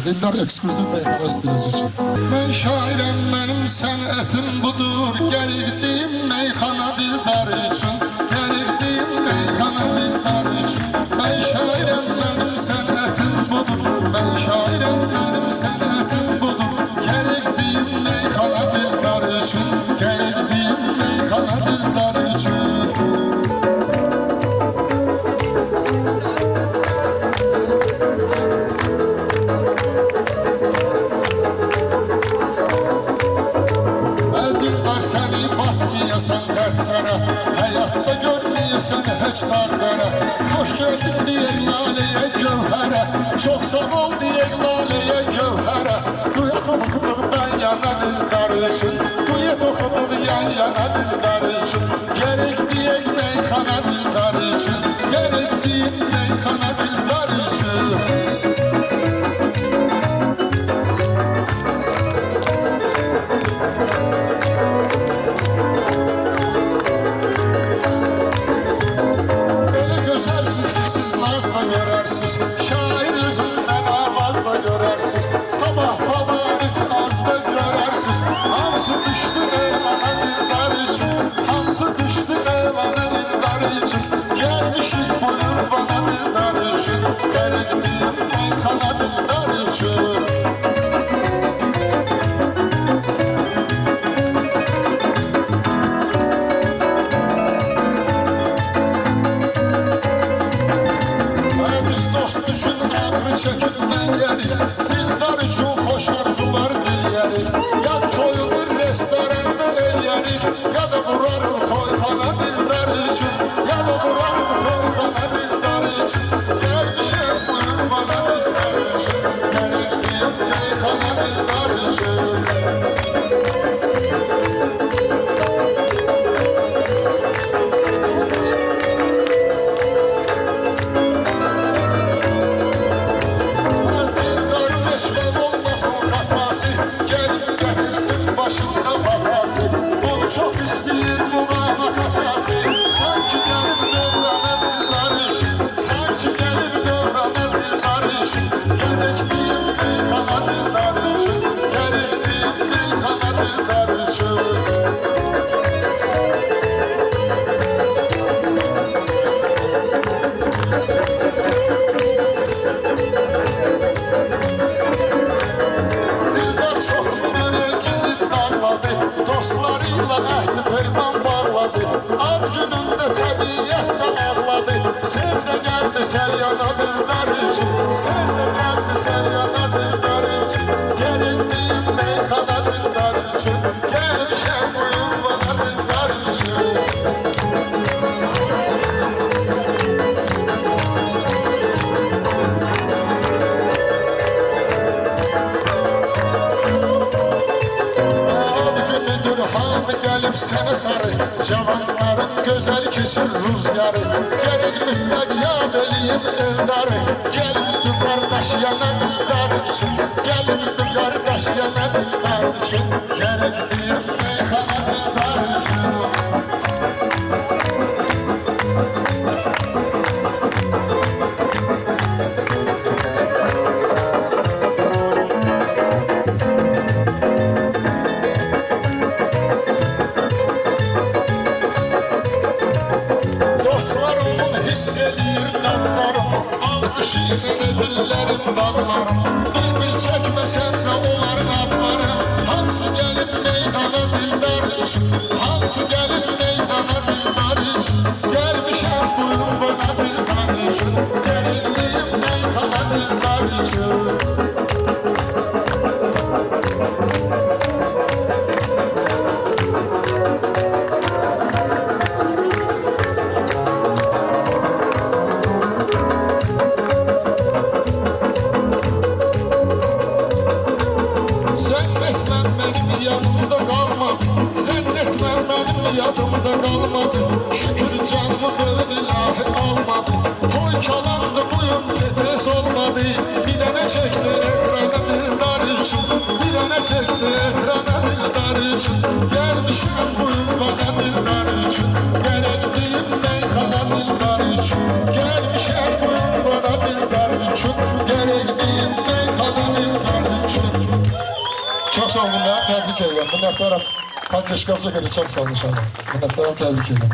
Dildar ekskluzif meyxana stilici için. Ben şairəm, mənim sənətim budur. Gəlirdim meyxana Dildar üçün. Gəlirdim meyxana Dildar üçün. Ben şairəm, mənim sənətim budur. Ben şairəm, mənim sənətim budur. Gəlirdim meyxana Dildar üçün. Gəlirdim meyxana Dildar üçün. Sen dertsene, hayatta görmeyesen hiç dardara. Hoş geldin diye laleye gövhere, çok sağ ol diye laleye gövhere. Duya kılıklıktan yana Dildar için, duya dokuduk yan yana Dildar için. Gerek diye meyxana Dildar için, gerek diye meyxana Dildar için. Nazla görərsiniz, şair özündən avazla görərsiniz. Sabah favorit nazla görərsiniz. Hamısı düşdü eyvana Dildar için, hamısı düşdü eyvana Dildar için. Gəlmişik buyur bana Dildar için, gəlirdim meyxana Dildar için. Çekip ben yerim, Dildar için hoş arzular dileyerik. Ya toyulur restoranda el yerik, ya da vurarım toyxana Dildar için, ya da vurarım toyxana Dildar için. Gelmişim buyur bana Dildar için, gelirdim meyxana Dildar için. Çok istəyir bu rahmat atası. Sanki gəlib dövrana Dildar için, sanki gəlib dövrana Dildar için. Gəlirdim meyxana Dildar için, gəlirdim meyxana Dildar için. Dildar çox mənə gedib darladı, dostlarıyla əhdi ferman bağladı. Ad günündə təbiyyətlə ağladı. Siz də gəldi səryana Dildar için, siz də gəldi səryana Dildar için. Gəlirdim meyxana Dildar için, gəlmişəm buyur bana Dildar için. Gelip sene sarı, cavanların güzel keçir rüzgarı. Gerek mütlak yad eliyim Dildarı. Gelipti kardeş yana Dildar için, gelipti kardeş yana Dildar için. Gerektiğim meyxana Dildar için. Hissedir dadlarım, almışım dillerim dadlarım. Bir çekmesen de onların adları. Hamısı gelip meydana Dildar için, hamısı gelip meydana Dildar için. Gelmişem buyurun bana Dildar için, gelirdim meyxana Dildar için. Yadımda kalmadı, şükür canlı böyle ilahi almadı. Toy çalandı buyum petes olmadı. Bir tane çekti ekrana Dildar için, bir tane çekti ekrana Dildar için. Gelmişim buyum bana Dildar için, gelirdim meyxana Dildar için. Gelmişim buyum bana Dildar için, gelirdim meyxana Dildar için. kardeşim. Çok sağ olun ya, tebrik ederim. Minnettarım. Kaç yaşınıza göre çok sağ olun inşallah. Minnettarım, tebrik ederim.